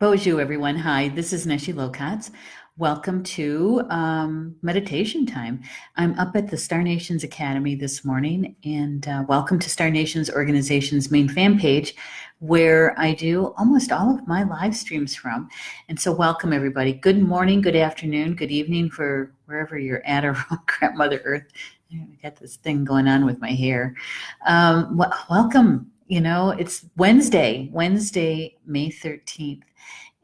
Bonjour, everyone. Hi, this is Neshi Lokatz. Welcome to meditation time. I'm up at the Star Nations Academy this morning, and welcome to Star Nations organization's main fan page, where I do almost all of my live streams from. And so welcome, everybody. Good morning, good afternoon, good evening for wherever you're at around Crap Mother Earth. I got this thing going on with my hair. Welcome. It's Wednesday, May 13th.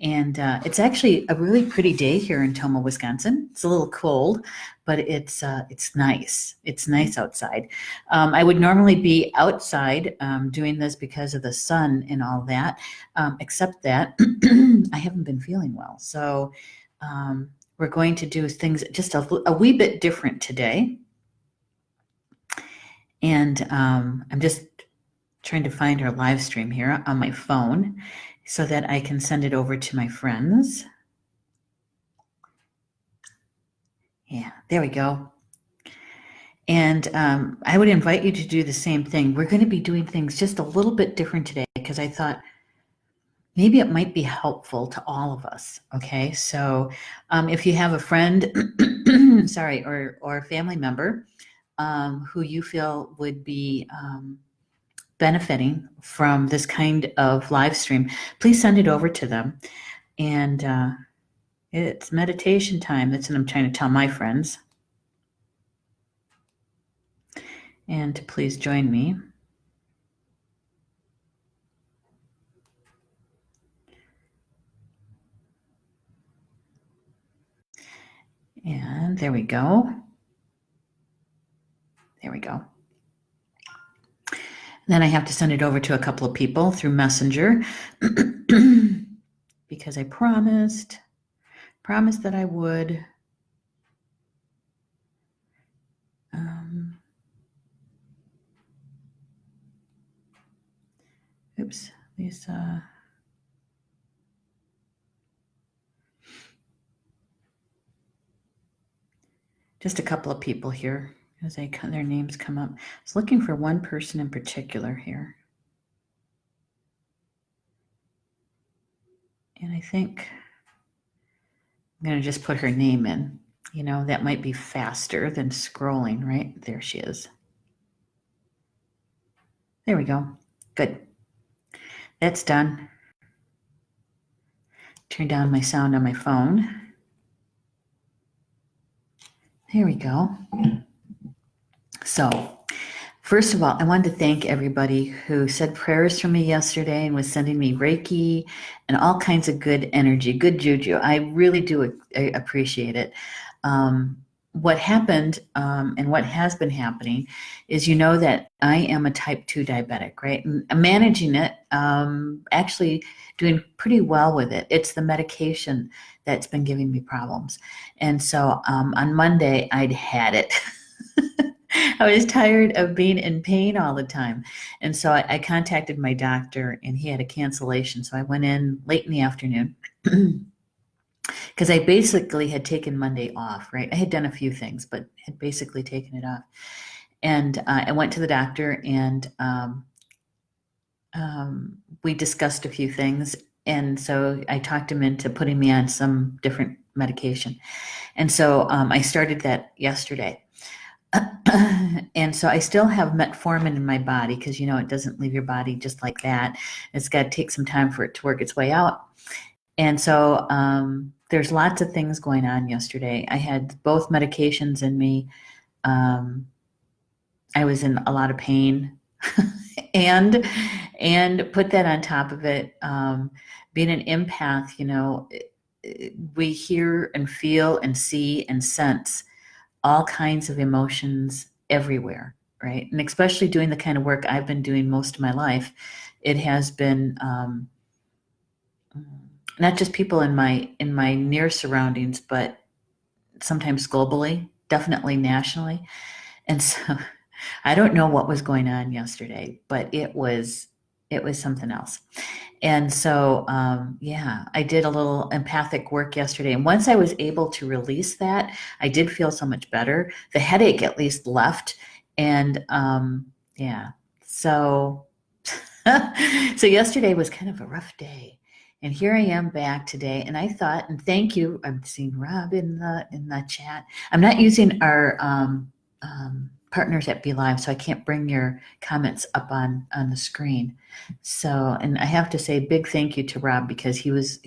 And it's actually a really pretty day here in Toma, Wisconsin. It's a little cold, but it's nice. It's nice outside. I would normally be outside doing this because of the sun and all that, except that I haven't been feeling well. So we're going to do things just a wee bit different today. And I'm just trying to find our live stream here on my phone so that I can send it over to my friends. Yeah, there we go. And I would invite you to do the same thing. We're going to be doing things just a little bit different today because I thought maybe it might be helpful to all of us. Okay, so if you have a friend, sorry, or a family member who you feel would be benefiting from this kind of live stream, please send it over to them. And it's meditation time. That's what I'm trying to tell my friends. And to please join me. And there we go. There we go. Then I have to send it over to a couple of people through Messenger because I promised that I would. Oops, these. Just a couple of people here as their names come up. I was looking for one person in particular here. And I think I'm going to just put her name in. You know, that might be faster than scrolling, right? There she is. There we go. Good. That's done. Turn down my sound on my phone. There we go. So, first of all, I wanted to thank everybody who said prayers for me yesterday and was sending me Reiki and all kinds of good energy, good juju. I really do appreciate it. What happened and what has been happening is, you know, that I am a type 2 diabetic, right? And I'm managing it, actually doing pretty well with it. It's the medication that's been giving me problems. And so on Monday, I'd had it. I was tired of being in pain all the time. And so I contacted my doctor and he had a cancellation. So I went in late in the afternoon because I basically had taken Monday off, right? I had done a few things, but had basically taken it off. And I went to the doctor and we discussed a few things. And so I talked him into putting me on some different medication. And so I started that yesterday. And so I still have metformin in my body because, you know, it doesn't leave your body just like that. It's got to take some time for it to work its way out. And so there's lots of things going on yesterday. I had both medications in me. I was in a lot of pain and put that on top of it. Being an empath, you know, we hear and feel and see and sense all kinds of emotions everywhere, right? And especially doing the kind of work I've been doing most of my life, it has been not just people in my near surroundings, but sometimes globally, definitely nationally. And so I don't know what was going on yesterday, but it was something else. And so, yeah, I did a little empathic work yesterday. And once I was able to release that, I did feel so much better. The headache at least left. And yeah, so, so yesterday was kind of a rough day. And here I am back today. And I thought, and thank you. I'm seeing Rob in the chat. I'm not using our partners at Be Live, so I can't bring your comments up on the screen. So, and I have to say, big thank you to Rob because he was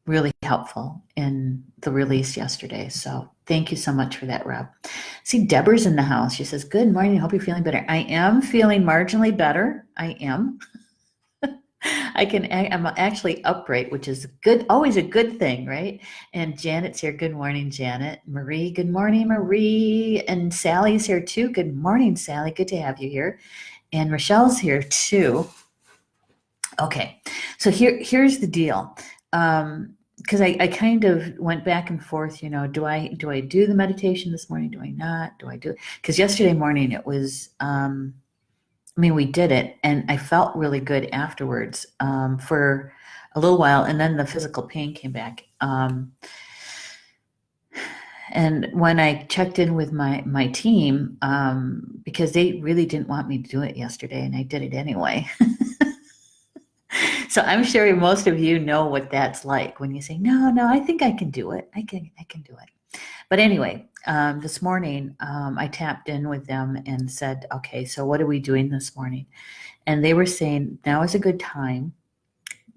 really helpful in the release yesterday. So thank you so much for that, Rob. See, Deborah's in the house. She says, good morning. I hope you're feeling better. I am feeling marginally better. I am. I'm actually upright, which is good, always a good thing, right? And Janet's here. Good morning, Janet. Marie, good morning, Marie. And Sally's here too. Good morning, Sally. Good to have you here. And Rochelle's here too. Okay, so here's the deal. Because I kind of went back and forth, do I do the meditation this morning? Do I not? Do I do it? Because yesterday morning it was, we did it and I felt really good afterwards for a little while, and then the physical pain came back. And when I checked in with my team, because they really didn't want me to do it yesterday, and I did it anyway. So I'm sure most of you know what that's like when you say, no, I think I can do it. I can do it. But anyway, this morning, I tapped in with them and said, okay, so what are we doing this morning? And they were saying, now is a good time.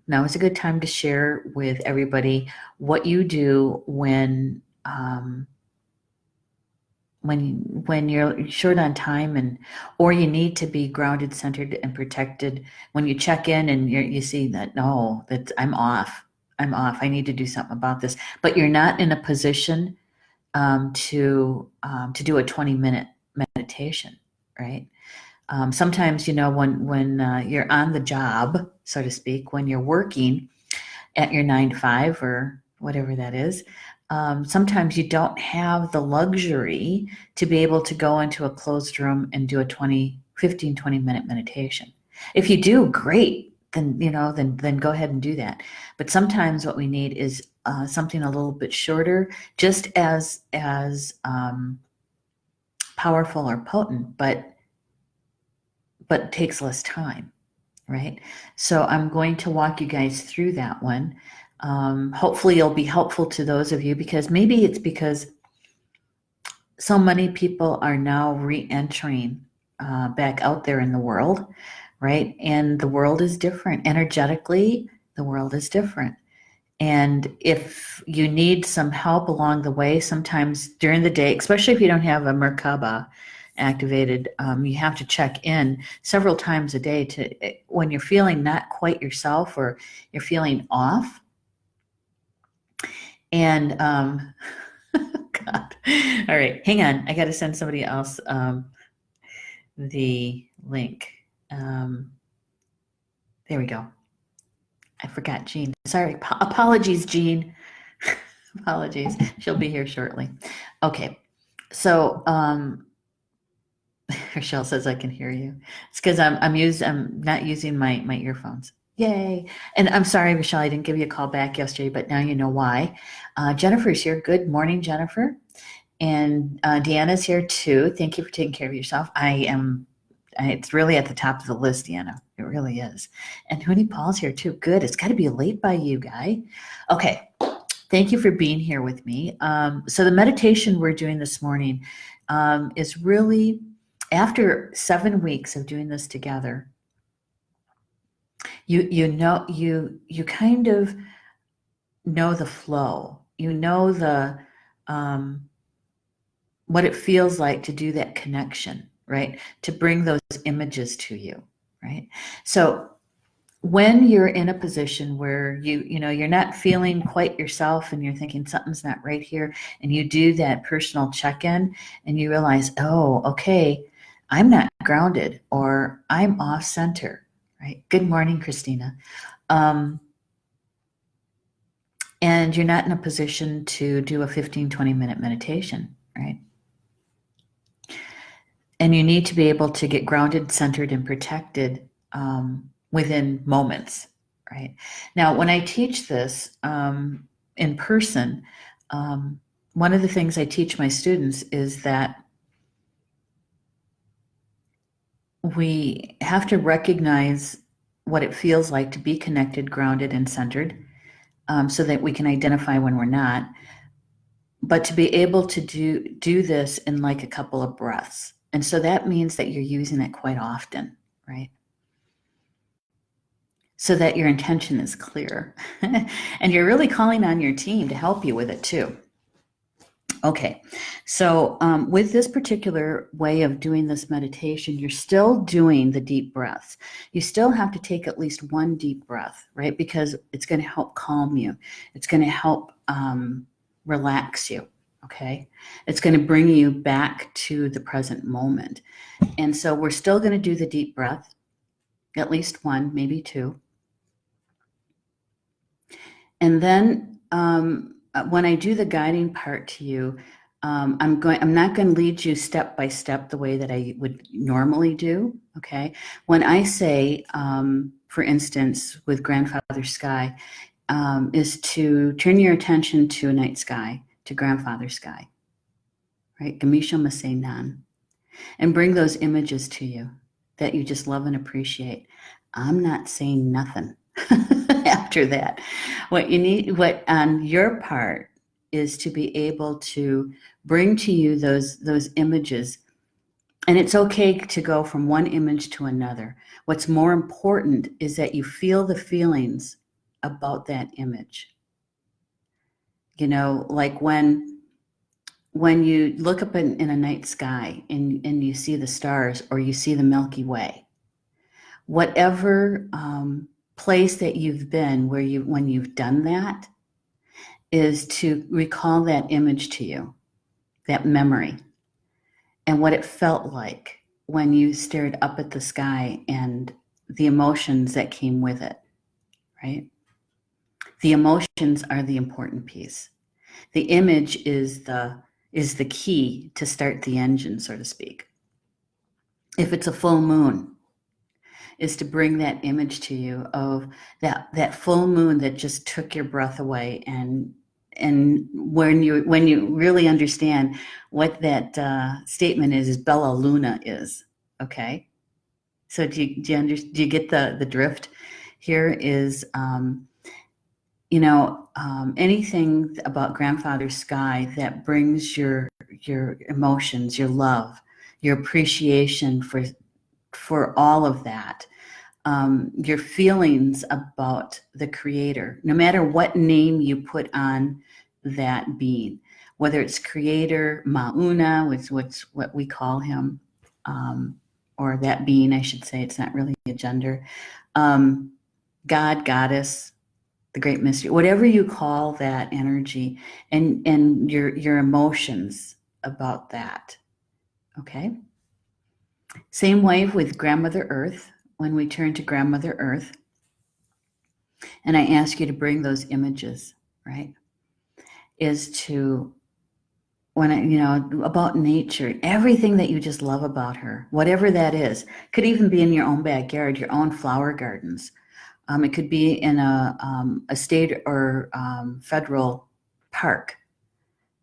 Now is a good time to share with everybody what you do when you're short on time or you need to be grounded, centered, and protected. When you check in and you see that, no, that I'm off. I need to do something about this. But you're not in a position to do a 20-minute meditation, right? Sometimes, when you're on the job, so to speak, when you're working at your 9 to 5 or whatever that is, sometimes you don't have the luxury to be able to go into a closed room and do a 20-minute meditation. If you do, great. Then go ahead and do that. But sometimes what we need is something a little bit shorter, just as powerful or potent, but takes less time, right? So I'm going to walk you guys through that one. Hopefully it'll be helpful to those of you, because maybe it's because so many people are now re-entering back out there in the world, right? And the world is different. Energetically, the world is different. And if you need some help along the way, sometimes during the day, especially if you don't have a Merkaba activated, you have to check in several times a day when you're feeling not quite yourself or you're feeling off. And God, all right, hang on. I got to send somebody else the link. There we go. I forgot Jean. Sorry. Apologies, Jean. Apologies. She'll be here shortly. Okay. So Rochelle says I can hear you. It's because I'm not using my earphones. Yay. And I'm sorry, Rochelle, I didn't give you a call back yesterday, but now you know why. Jennifer's here. Good morning, Jennifer. And Deanna's here too. Thank you for taking care of yourself. It's really at the top of the list, Deanna. It really is. And Hoonie Paul's here too. Good. It's got to be late by you, guy. Okay. Thank you for being here with me. So the meditation we're doing this morning is really, after 7 weeks of doing this together, you kind of know the flow. You know the what it feels like to do that connection, right? To bring those images to you, right? So when you're in a position where you're not feeling quite yourself and you're thinking something's not right here, and you do that personal check-in and you realize, oh, okay, I'm not grounded or I'm off center, right? Good morning, Christina. And you're not in a position to do a 15-20-minute meditation, right? And you need to be able to get grounded, centered, and protected within moments, right? Now, when I teach this in person, one of the things I teach my students is that we have to recognize what it feels like to be connected, grounded, and centered, so that we can identify when we're not. But to be able to do this in like a couple of breaths. And so that means that you're using it quite often, right? So that your intention is clear. And you're really calling on your team to help you with it too. Okay, so with this particular way of doing this meditation, you're still doing the deep breaths. You still have to take at least one deep breath, right? Because it's going to help calm you. It's going to help relax you, okay? It's going to bring you back to the present moment. And so we're still going to do the deep breath, at least one, maybe two. And then when I do the guiding part to you, I'm not going to lead you step by step the way that I would normally do. Okay. When I say, for instance, with Grandfather Sky, is to turn your attention to a night sky, to Grandfather Sky, right? Gamisha Masenan, and bring those images to you that you just love and appreciate. I'm not saying nothing after that. What you need, what on your part is to be able to bring to you those images. And it's okay to go from one image to another. What's more important is that you feel the feelings about that image. You know, like when you look up in a night sky and you see the stars or you see the Milky Way, whatever place that you've been when you've done that, is to recall that image to you, that memory, and what it felt like when you stared up at the sky and the emotions that came with it, right? The emotions are the important piece. The image is the key to start the engine, so to speak. If it's a full moon, is to bring that image to you of that full moon that just took your breath away, and when you really understand what that statement is Bella Luna is, okay? So do you get the drift? Here is anything about Grandfather Sky that brings your emotions, your love, your appreciation for all of that, your feelings about the creator, no matter what name you put on that being, whether it's creator, Mauna, which what we call him, or that being, I should say, it's not really a gender, God, goddess, the great mystery, whatever you call that energy, and your emotions about that, okay? Same way with Grandmother Earth. When we turn to Grandmother Earth, and I ask you to bring those images, right, is to, about nature, everything that you just love about her, whatever that is, could even be in your own backyard, your own flower gardens. It could be in a state or federal park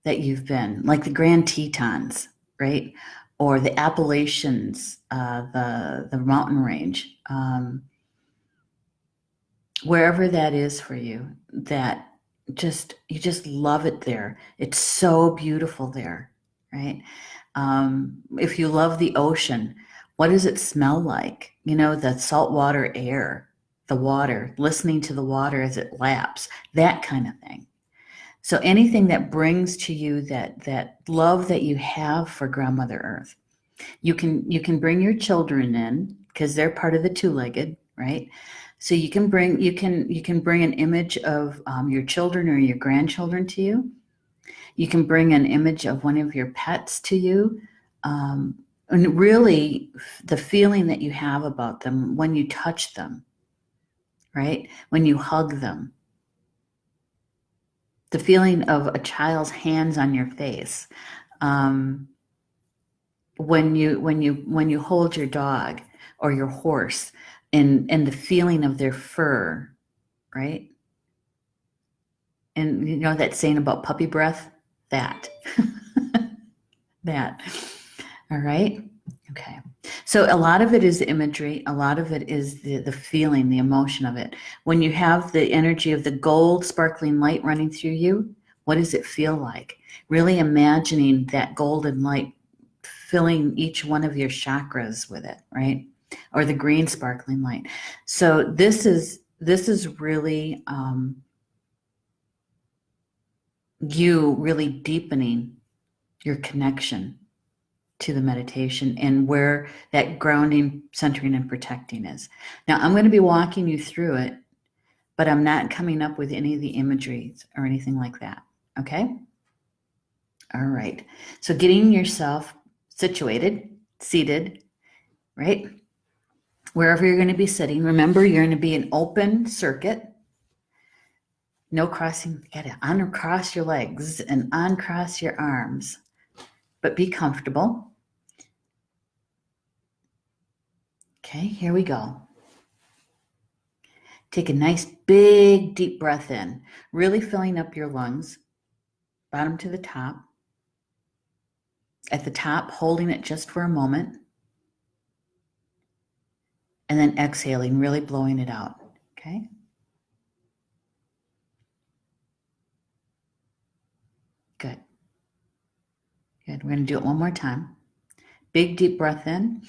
that you've been, like the Grand Tetons, right? Or the Appalachians, the mountain range, wherever that is for you, that you just love it there. It's so beautiful there, right? If you love the ocean, what does it smell like? The saltwater air, the water, listening to the water as it laps, that kind of thing. So anything that brings to you that love that you have for Grandmother Earth. You can bring your children in because they're part of the two-legged, right? So you can bring an image of your children or your grandchildren to you. You can bring an image of one of your pets to you, and really the feeling that you have about them when you touch them, right? When you hug them, the feeling of a child's hands on your face, when you hold your dog or your horse, and the feeling of their fur, right? And you know that saying about puppy breath, that that, all right. Okay. So a lot of it is imagery. A lot of it is the feeling, the emotion of it. When you have the energy of the gold sparkling light running through you, what does it feel like? Really imagining that golden light filling each one of your chakras with it, right? Or the green sparkling light. So this is really you really deepening your connection to the meditation and where that grounding, centering, and protecting is. Now, I'm going to be walking you through it, but I'm not coming up with any of the imageries or anything like that. Okay? All right. So, getting yourself situated, seated, right? Wherever you're going to be sitting, remember you're going to be an open circuit. No crossing, you got to uncross your legs and uncross your arms, but be comfortable. Okay, here we go. Take a nice big deep breath in, really filling up your lungs, bottom to the top. At the top, holding it just for a moment, and then exhaling, really blowing it out. Okay? Good. Good. We're going to do it one more time. Big deep breath in,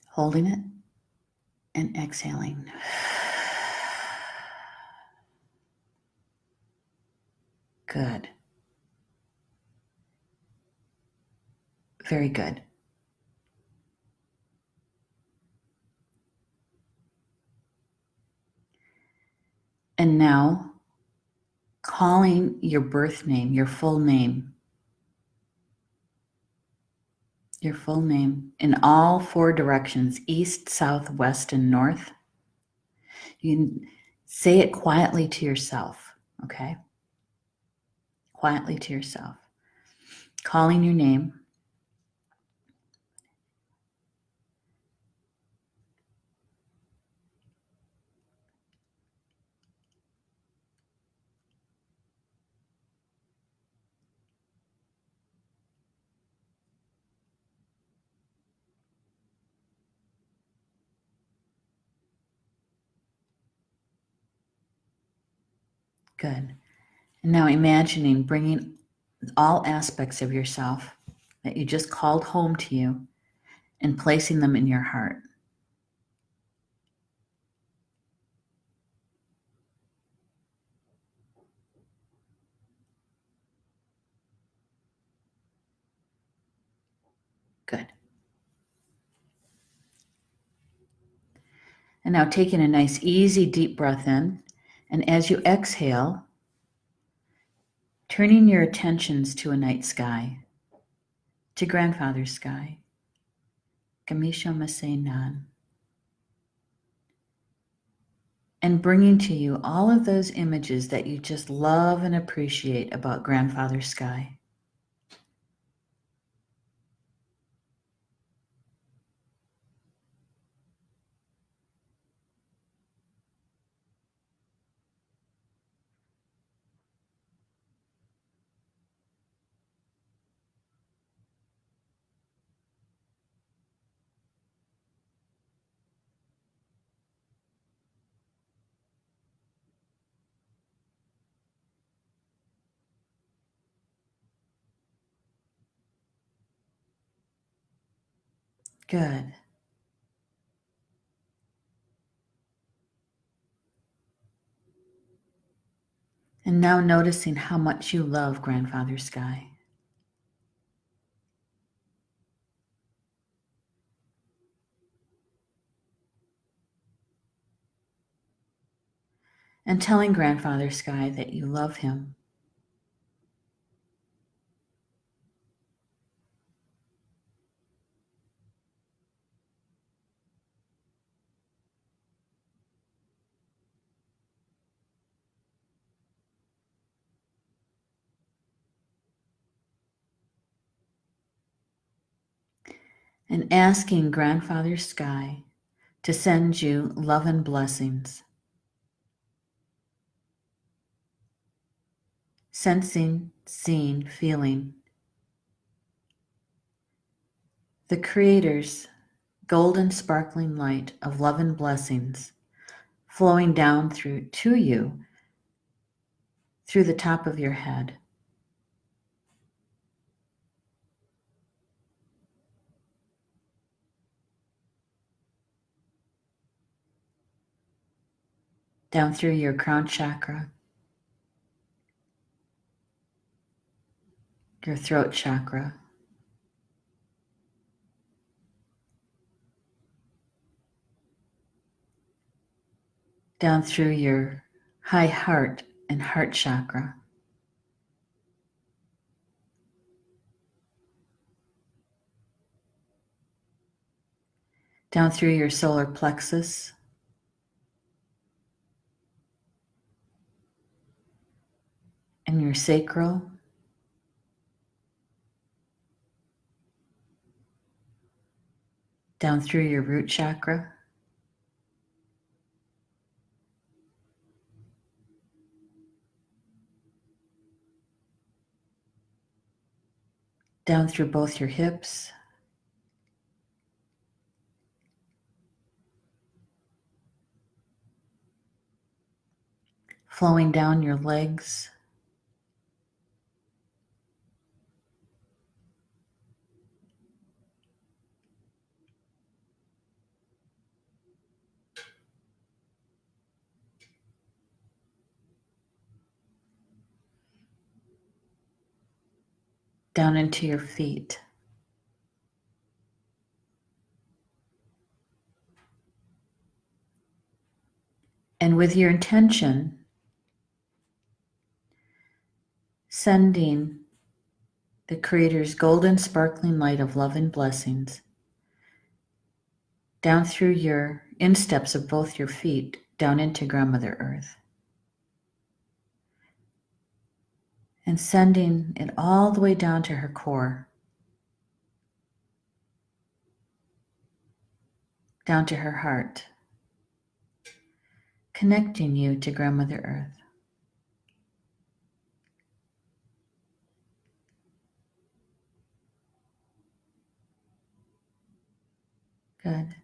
holding it, and exhaling. Good. Very good. And now, calling your birth name, your full name in all four directions, east, south, west, and north. You can say it quietly to yourself, okay? Quietly to yourself. Calling your name. Good. And now imagining bringing all aspects of yourself that you just called home to you and placing them in your heart. Good. And now taking a nice, easy, deep breath in. And as you exhale, turning your attentions to a night sky, to grandfather's sky, Kamisho Masei Nan, and bringing to you all of those images that you just love and appreciate about grandfather's sky. Good. And now noticing how much you love grandfather's sky. And telling grandfather sky that you love him. And asking grandfather sky to send you love and blessings. Sensing, seeing, feeling the Creator's golden sparkling light of love and blessings flowing down through to you through the top of your head. Down through your crown chakra, your throat chakra, down through your high heart and heart chakra, down through your solar plexus, and your sacral, down through your root chakra, down through both your hips, flowing down your legs, down into your feet. And with your intention, sending the Creator's golden sparkling light of love and blessings down through your insteps of both your feet, down into Grandmother Earth. And sending it all the way down to her core, down to her heart, connecting you to Grandmother Earth. Good.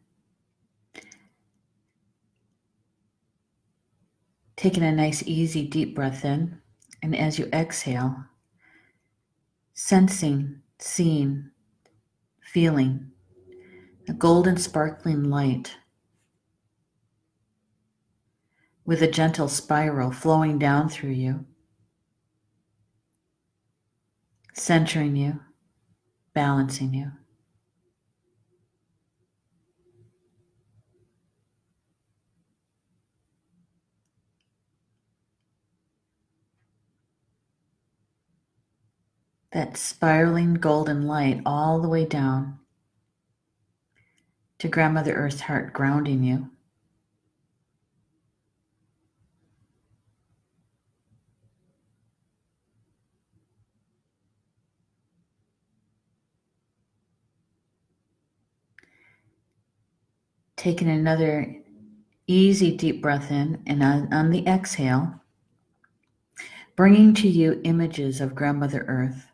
Taking a nice, easy, deep breath in, and as you exhale, sensing, seeing, feeling a golden sparkling light with a gentle spiral flowing down through you, centering you, balancing you. That spiraling golden light all the way down to Grandmother Earth's heart, grounding you. Taking another easy deep breath in, and on the exhale, bringing to you images of Grandmother Earth,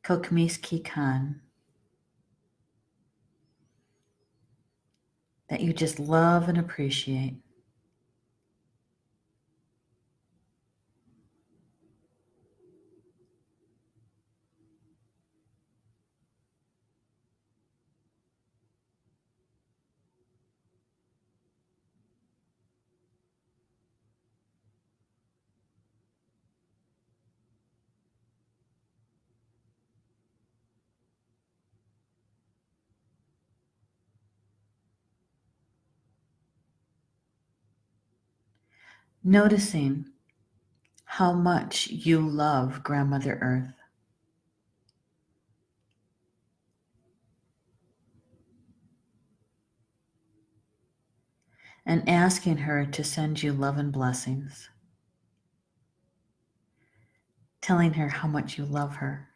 Kokmiski Khan, that you just love and appreciate. Noticing how much you love Grandmother Earth. And asking her to send you love and blessings. Telling her how much you love her.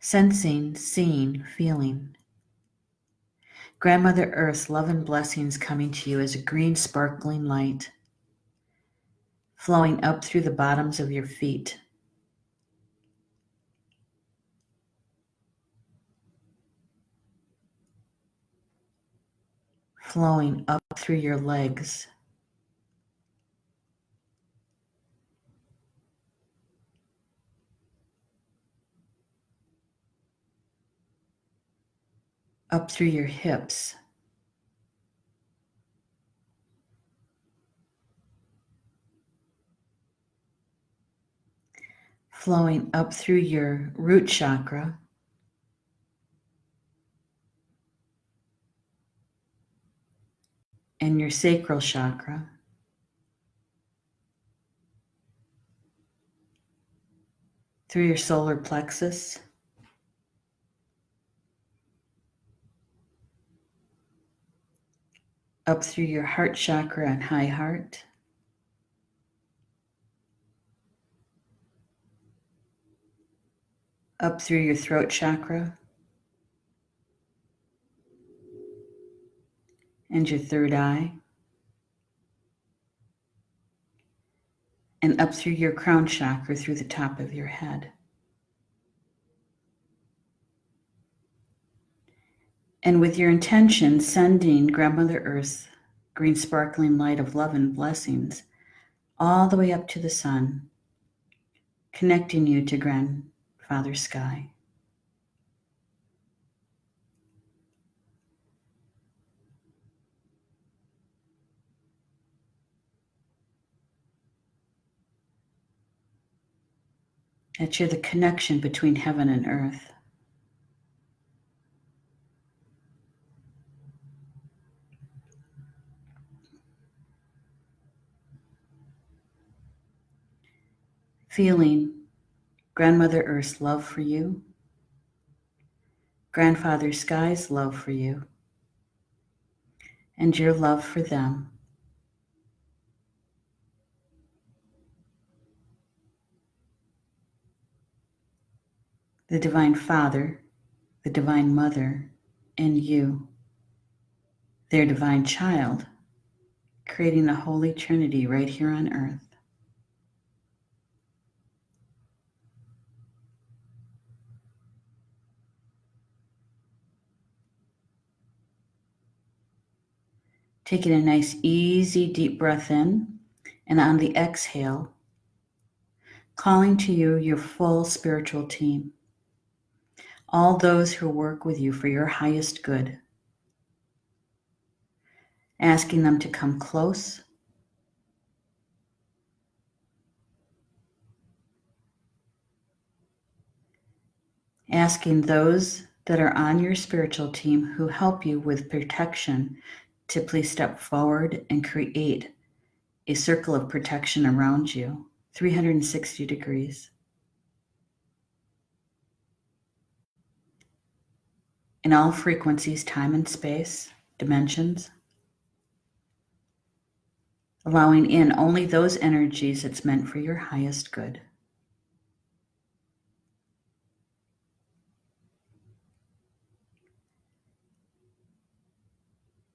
sensing, seeing, feeling. Grandmother Earth's love and blessings coming to you as a green sparkling light, flowing up through the bottoms of your feet, flowing up through your legs, up through your hips, flowing up through your root chakra, and your sacral chakra, through your solar plexus, up through your heart chakra and high heart, up through your throat chakra and your third eye, and up through your crown chakra through the top of your head. And with your intention, sending Grandmother Earth's green sparkling light of love and blessings all the way up to the sun, connecting you to Grandfather Sky. That you're the connection between heaven and earth. Feeling Grandmother Earth's love for you, Grandfather Sky's love for you, and your love for them. The Divine Father, the Divine Mother, and you, their divine child, creating the Holy Trinity right here on earth. Taking a nice, easy, deep breath in, and on the exhale, calling to you your full spiritual team, all those who work with you for your highest good, asking them to come close, asking those that are on your spiritual team who help you with protection to please step forward and create a circle of protection around you, 360 degrees. In all frequencies, time and space, dimensions, allowing in only those energies that's meant for your highest good.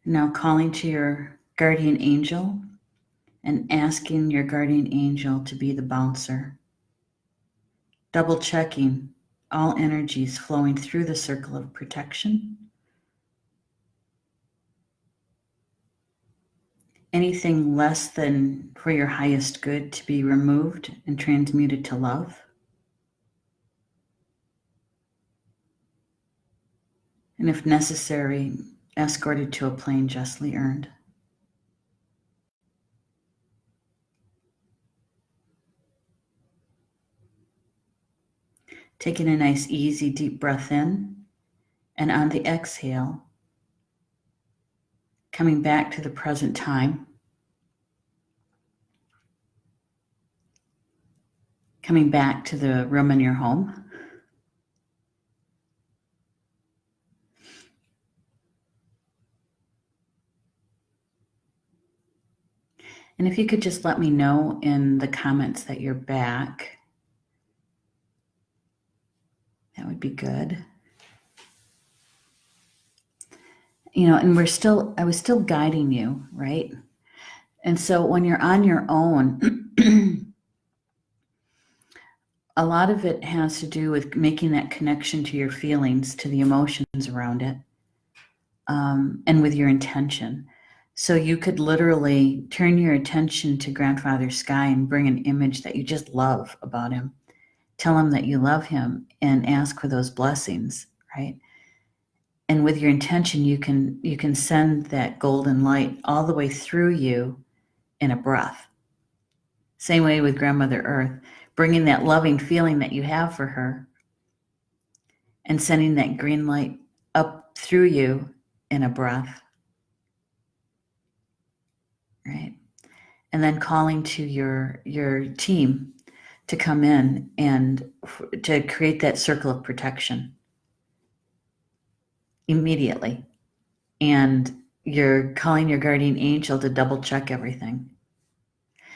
Now calling to your guardian angel and asking your guardian angel to be the bouncer, double checking all energies flowing through the circle of protection. Anything less than for your highest good to be removed and transmuted to love. And if necessary, escorted to a plane justly earned. Taking a nice, easy, deep breath in, and on the exhale, coming back to the present time, coming back to the room in your home. And if you could just let me know in the comments that you're back, That would be good. And I was still guiding you, right? And so when you're on your own, a lot of it has to do with making that connection to your feelings, to the emotions around it, and with your intention. So you could literally turn your attention to Grandfather Sky and bring an image that you just love about him. Tell him that you love him and ask for those blessings, right? And with your intention, you can send that golden light all the way through you in a breath. Same way with Grandmother Earth, bringing that loving feeling that you have for her and sending that green light up through you in a breath, right? And then calling to your team to come in and to create that circle of protection immediately. And you're calling your guardian angel to double check everything.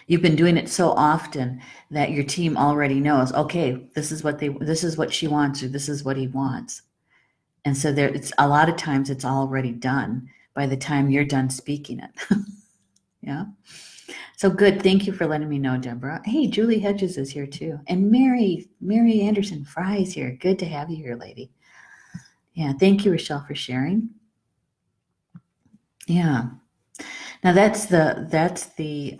You've been doing it so often that your team already knows, okay, this is what she wants, or this is what he wants. And so it's a lot of times it's already done by the time you're done speaking it. Yeah. So good. Thank you for letting me know, Deborah. Hey, Julie Hedges is here too. And Mary Anderson Fry is here. Good to have you here, lady. Yeah. Thank you, Rochelle, for sharing. Yeah. Now that's the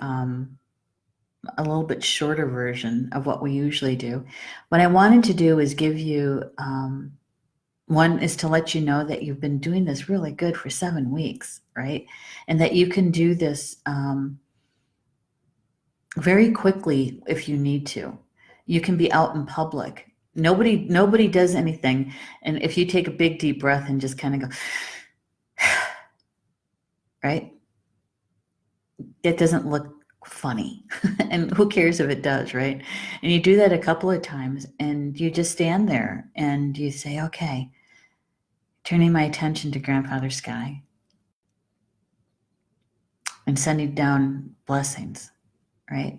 a little bit shorter version of what we usually do. What I wanted to do is give you one is to let you know that you've been doing this really good for 7 weeks, right? And that you can do this very quickly if you need to. You can be out in public. Nobody does anything. And if you take a big deep breath and just kind of go, right? It doesn't look funny. And who cares if it does, right? And you do that a couple of times and you just stand there and you say, okay, turning my attention to Grandfather Sky and sending down blessings, right?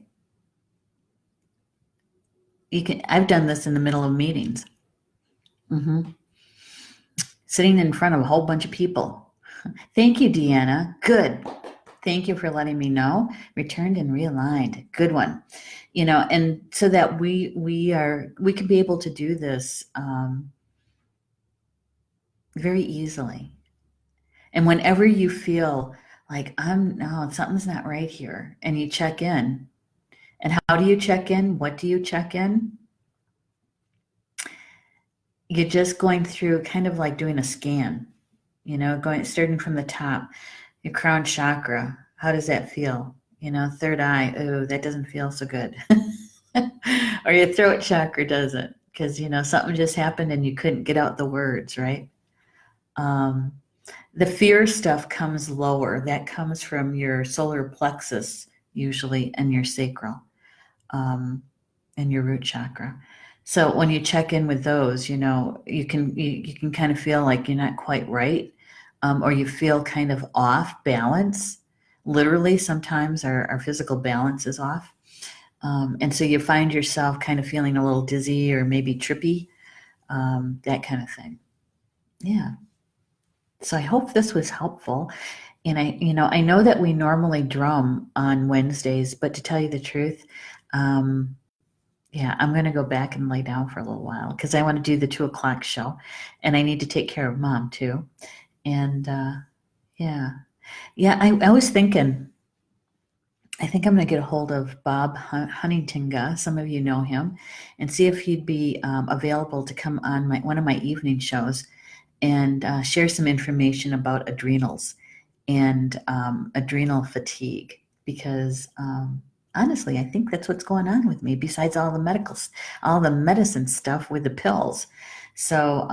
I've done this in the middle of meetings. Sitting in front of a whole bunch of people. Thank you, Deanna. Good. Thank you for letting me know. Returned and realigned. Good one. And so that we can be able to do this very easily. And whenever you feel like no, something's not right here, and you check in. And how do you check in? What do you check in? You're just going through kind of like doing a scan, starting from the top, your crown chakra. How does that feel? Third eye. Oh, that doesn't feel so good. Or your throat chakra doesn't, because, something just happened and you couldn't get out the words, right? The fear stuff comes lower. That comes from your solar plexus, usually, and your sacral, and your root chakra. So when you check in with those, you can kind of feel like you're not quite right, or you feel kind of off balance. Literally, sometimes our physical balance is off. And so you find yourself kind of feeling a little dizzy or maybe trippy, that kind of thing. Yeah. So I hope this was helpful. And I know that we normally drum on Wednesdays, but to tell you the truth, yeah, I'm going to go back and lay down for a little while because I want to do the 2:00 show, and I need to take care of Mom too. And yeah, I was thinking, I think I'm going to get a hold of Bob Huntington. Some of you know him, and see if he'd be available to come on one of my evening shows and share some information about adrenals and adrenal fatigue, because honestly, I think that's what's going on with me, besides all the medicine stuff with the pills. So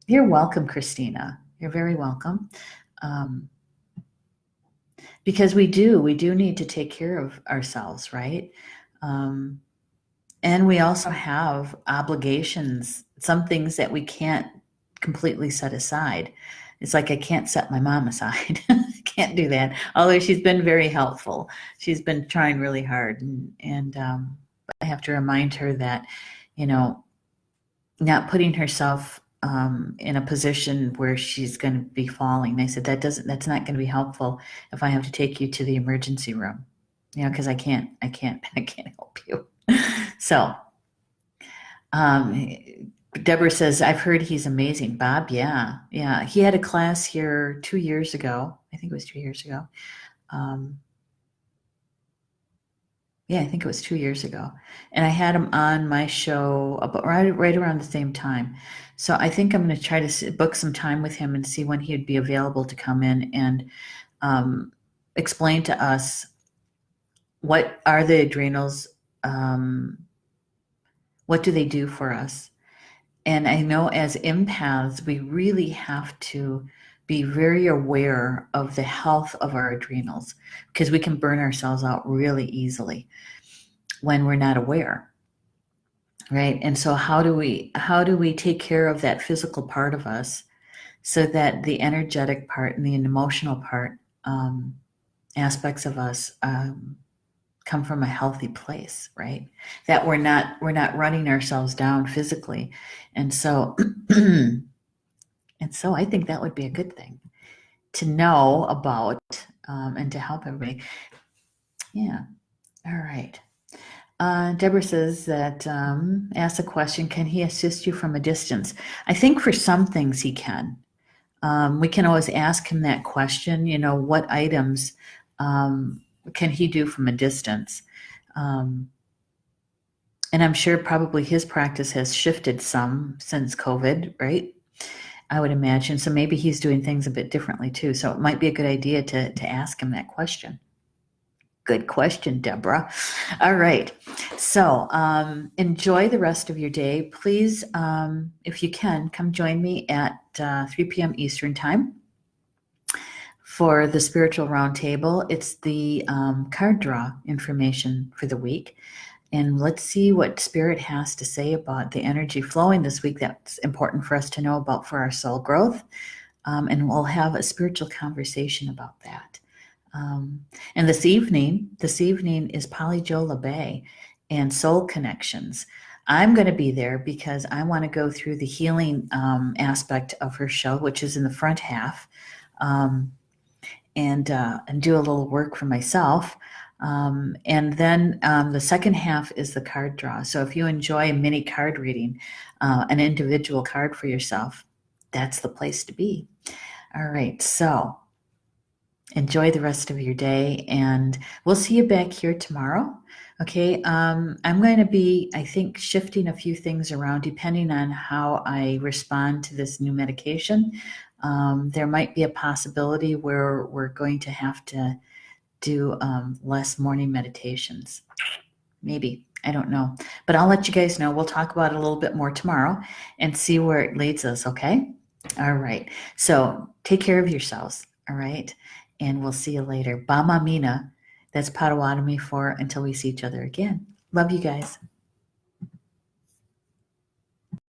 you're welcome, Christina. You're very welcome. Because we do need to take care of ourselves, right? And we also have obligations, some things that we can't completely set aside. It's like I can't set my mom aside. Can't do that. Although she's been very helpful. She's been trying really hard. And I have to remind her that, not putting herself in a position where she's going to be falling. I said, that's not going to be helpful if I have to take you to the emergency room, because I can't help you. So, Deborah says, I've heard he's amazing. Bob, yeah. Yeah. He had a class here 2 years ago. I think it was 2 years ago. Yeah, I think it was 2 years ago. And I had him on my show about right around the same time. So I think I'm going to try to book some time with him and see when he'd be available to come in and explain to us what are the adrenals, what do they do for us. And I know as empaths, we really have to be very aware of the health of our adrenals because we can burn ourselves out really easily when we're not aware, right? And so how do we take care of that physical part of us so that the energetic part and the emotional part, aspects of us, come from a healthy place, right? That we're not running ourselves down physically. And so I think that would be a good thing to know about, and to help everybody. Yeah. All right. Deborah says that, ask a question, can he assist you from a distance? I think for some things he can. We can always ask him that question, what items can he do from a distance? And I'm sure probably his practice has shifted some since COVID, right? I would imagine. So maybe he's doing things a bit differently too. So it might be a good idea to ask him that question. Good question, Deborah. All right. So enjoy the rest of your day. Please, if you can, come join me at 3 p.m. Eastern Time for the Spiritual Roundtable. It's the card draw information for the week. And let's see what Spirit has to say about the energy flowing this week that's important for us to know about for our soul growth. And we'll have a spiritual conversation about that. And this evening is Polly Jo LeBay and Soul Connections. I'm going to be there because I want to go through the healing aspect of her show, which is in the front half, and do a little work for myself. And then the second half is the card draw. So if you enjoy a mini card reading, an individual card for yourself, that's the place to be. All right. So enjoy the rest of your day, and we'll see you back here tomorrow. Okay. I'm going to be, I think, shifting a few things around depending on how I respond to this new medication. There might be a possibility where we're going to have to do less morning meditations. Maybe. I don't know. But I'll let you guys know. We'll talk about it a little bit more tomorrow and see where it leads us, okay? All right. So take care of yourselves, all right? And we'll see you later. Ba Mina. That's Potawatomi for until we see each other again. Love you guys.